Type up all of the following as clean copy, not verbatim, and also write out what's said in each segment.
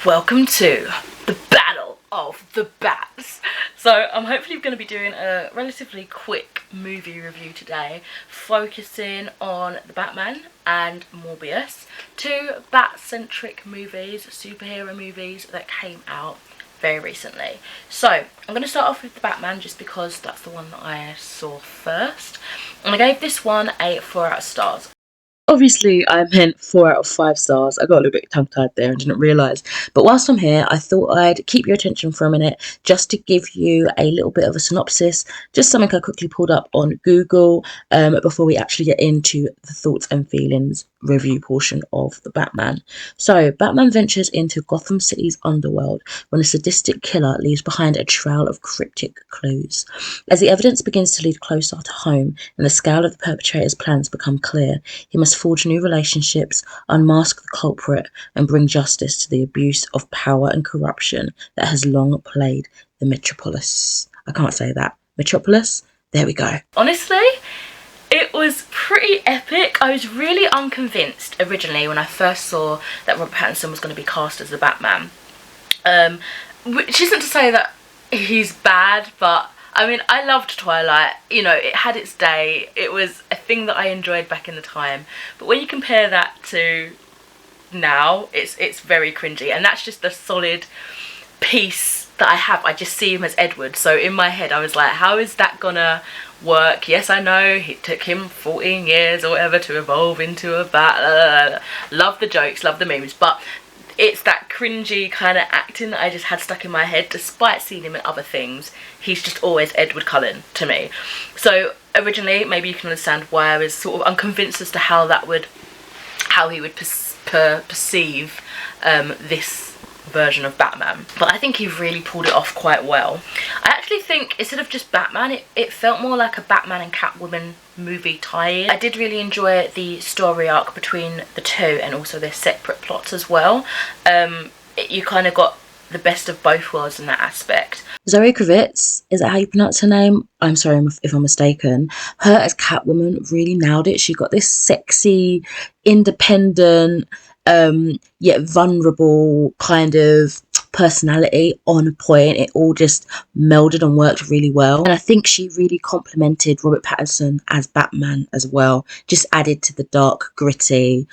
Welcome to the Battle of the Bats. So I'm hopefully going to be doing a relatively quick movie review today, focusing on the Batman and Morbius, two bat-centric movies, superhero movies that came out very recently. So I'm going to start off with the Batman just because that's the one that I saw first, and I gave this one a 4 out of stars. Obviously, I meant 4 out of 5 stars. I got a little bit tongue-tied there and didn't realise. But whilst I'm here, I thought I'd keep your attention for a minute just to give you a little bit of a synopsis, just something I quickly pulled up on Google before we actually get into the thoughts and feelings review portion of the Batman. So, Batman ventures into Gotham City's underworld when a sadistic killer leaves behind a trail of cryptic clues. As the evidence begins to lead closer to home and the scale of the perpetrator's plans become clear, he must forge new relationships, unmask the culprit, and bring justice to the abuse of power and corruption that has long plagued the metropolis. I can't say that. Metropolis? There we go. Honestly, it was pretty epic. I was really unconvinced originally when I first saw that Robert Pattinson was going to be cast as the Batman. Which isn't to say that he's bad, but I mean, I loved Twilight, you know, it had its day, it was a thing that I enjoyed back in the time, but when you compare that to now, it's very cringy, and that's just the solid piece that I have. I just see him as Edward, so in my head I was like, how is that gonna work? Yes, I know it took him 14 years or whatever to evolve into a bat, love the jokes, love the memes, but it's that cringy kind of acting that I just had stuck in my head. Despite seeing him in other things, he's just always Edward Cullen to me. So originally, maybe you can understand why I was sort of unconvinced as to how he would perceive this version of Batman. But I think he really pulled it off quite well. I actually think instead of just Batman, it felt more like a Batman and Catwoman movie tie-in. I did really enjoy the story arc between the two and also their separate plots as well. You kind of got the best of both worlds in that aspect. Zoe Kravitz, is that how you pronounce her name? I'm sorry if I'm mistaken. Her as Catwoman really nailed it. She got this sexy, independent, yet vulnerable kind of personality on point. It all just melded and worked really well, and I think she really complemented Robert Pattinson as Batman as well, just added to the dark, gritty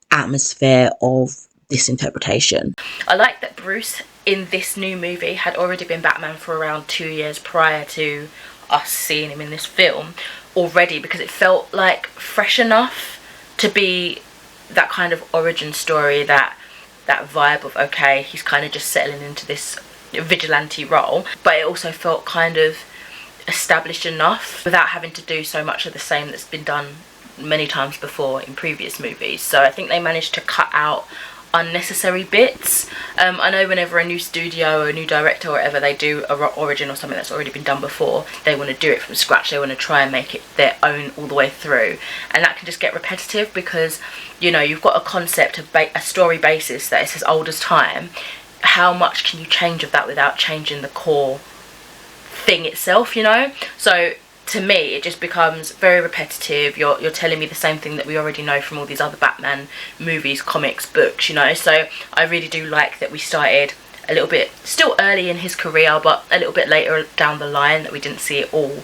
atmosphere of this interpretation. I like that Bruce in this new movie had already been Batman for around 2 years prior to us seeing him in this film already, because it felt like fresh enough to be that kind of origin story, that vibe of, okay, he's kind of just settling into this vigilante role, but it also felt kind of established enough without having to do so much of the same that's been done many times before in previous movies. So I think they managed to cut out unnecessary bits. I know whenever a new studio or a new director or whatever, they do a origin or something that's already been done before, they want to do it from scratch, they want to try and make it their own all the way through, and that can just get repetitive because, you know, you've got a concept, a story basis that is as old as time. How much can you change of that without changing the core thing itself, you know? So to me, it just becomes very repetitive. You're telling me the same thing that we already know from all these other Batman movies, comics, books, you know? So I really do like that we started a little bit, still early in his career, but a little bit later down the line, that we didn't see it all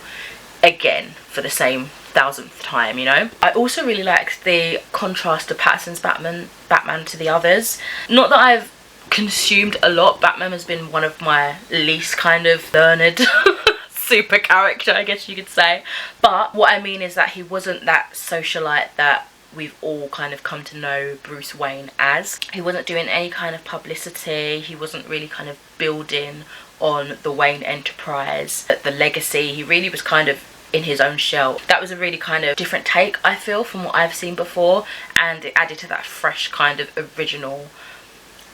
again for the same 1000th time, you know? I also really liked the contrast of Pattinson's Batman to the others. Not that I've consumed a lot. Batman has been one of my least kind of learned super character, I guess you could say, but what I mean is that he wasn't that socialite that we've all kind of come to know Bruce Wayne as. He wasn't doing any kind of publicity, he wasn't really kind of building on the Wayne enterprise, the legacy. He really was kind of in his own shell. That was a really kind of different take, I feel, from what I've seen before, and it added to that fresh kind of original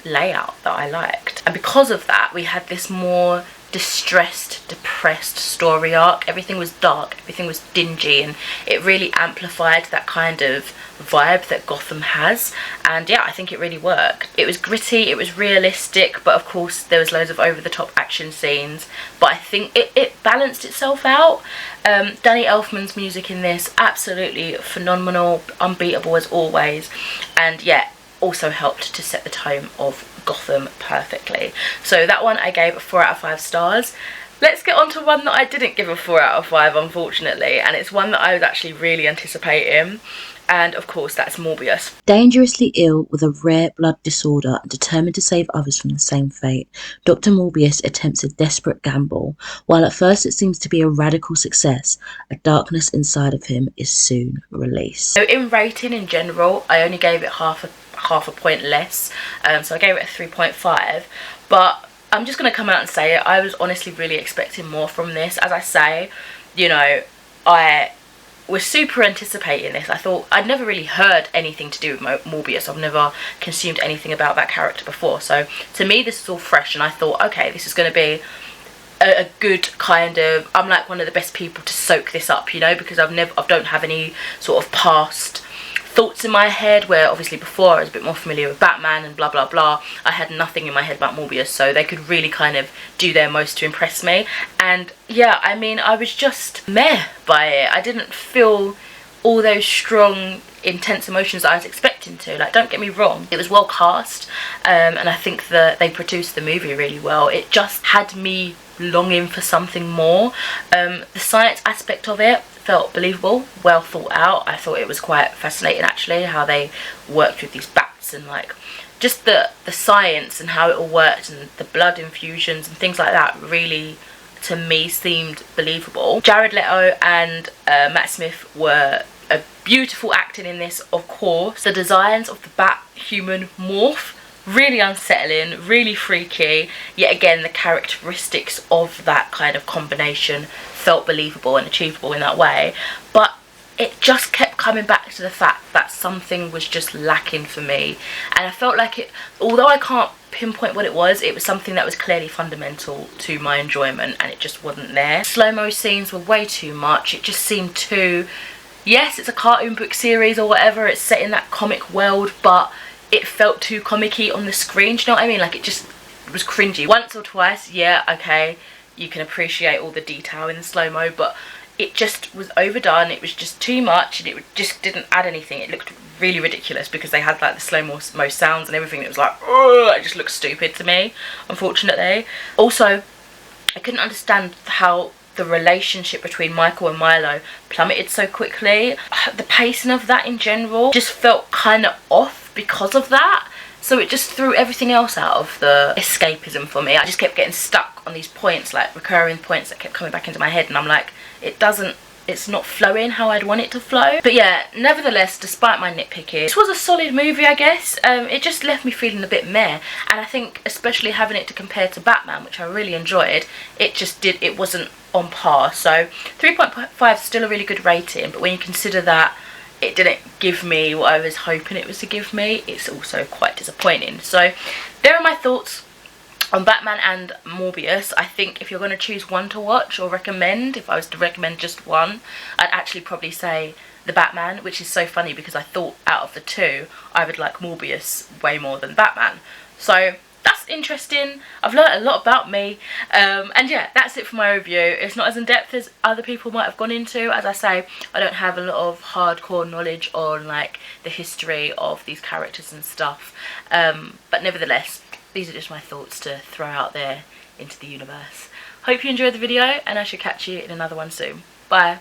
layout that I liked. And because of that, we had this more distressed, depressed story arc. Everything was dark, everything was dingy, and it really amplified that kind of vibe that Gotham has. And yeah, I think it really worked. It was gritty, it was realistic, but of course there was loads of over-the-top action scenes, but I think it balanced itself out. Danny Elfman's music in this, absolutely phenomenal, unbeatable as always, and yeah, also helped to set the tone of Gotham perfectly. So that one I gave 4 out of 5 stars. Let's get on to one that I didn't give a 4 out of 5, unfortunately, and it's one that I was actually really anticipating, and of course that's Morbius. Dangerously ill with a rare blood disorder and determined to save others from the same fate, Dr. Morbius attempts a desperate gamble. While at first it seems to be a radical success, a darkness inside of him is soon released. So in rating in general, I only gave it half a point less, so I gave it a 3.5, but I'm just going to come out and say it. I was honestly really expecting more from this. As I say, you know, I was super anticipating this. I thought I'd never really heard anything to do with Morbius. I've never consumed anything about that character before. So to me, this is all fresh, and I thought, okay, this is going to be a good kind of, I'm like one of the best people to soak this up, you know, because I don't have any sort of past thoughts in my head, where obviously before I was a bit more familiar with Batman and blah blah blah. I had nothing in my head about Morbius, so they could really kind of do their most to impress me. And yeah, I mean, I was just meh by it. I didn't feel all those strong, intense emotions that I was expecting to. Like, don't get me wrong, it was well cast, and I think that they produced the movie really well. It just had me longing for something more. The science aspect of it felt believable, well thought out. I thought it was quite fascinating actually, how they worked with these bats, and like just the science and how it all worked, and the blood infusions and things like that really, to me, seemed believable. Jared Leto and Matt Smith were a beautiful acting in this, of course. The designs of the bat-human morph, really unsettling, really freaky. Yet again, the characteristics of that kind of combination felt believable and achievable in that way. But it just kept coming back to the fact that something was just lacking for me. And I felt like it, although I can't pinpoint what it was something that was clearly fundamental to my enjoyment, and it just wasn't there. Slow-mo scenes were way too much. It just seemed too, yes, it's a cartoon book series or whatever, it's set in that comic world, but it felt too comic-y on the screen. Do you know what I mean? Like, it just was cringy. Once or twice, yeah, okay, you can appreciate all the detail in the slow-mo, but it just was overdone. It was just too much, and it just didn't add anything. It looked really ridiculous because they had like the slow-mo sounds and everything. It was like, ugh, it just looked stupid to me, unfortunately. Also, I couldn't understand how the relationship between Michael and Milo plummeted so quickly. The pacing of that in general just felt kind of off because of that. So it just threw everything else out of the escapism for me. I just kept getting stuck on these points, like recurring points that kept coming back into my head, and I'm like, it's not flowing how I'd want it to flow. But yeah, nevertheless, despite my nitpicking, this was a solid movie, I guess. It just left me feeling a bit meh, and I think especially having it to compare to Batman, which I really enjoyed, it wasn't on par. So 3.5 is still a really good rating, but when you consider that it didn't give me what I was hoping it was to give me, it's also quite disappointing. So there are my thoughts on Batman and Morbius. I think if you're going to choose one to watch or recommend, if I was to recommend just one, I'd actually probably say the Batman, which is so funny because I thought out of the two I would like Morbius way more than Batman. So that's interesting. I've learnt a lot about me, and yeah, that's it for my review. It's not as in-depth as other people might have gone into. As I say, I don't have a lot of hardcore knowledge on like the history of these characters and stuff, but nevertheless, these are just my thoughts to throw out there into the universe. Hope you enjoyed the video, and I shall catch you in another one soon. Bye.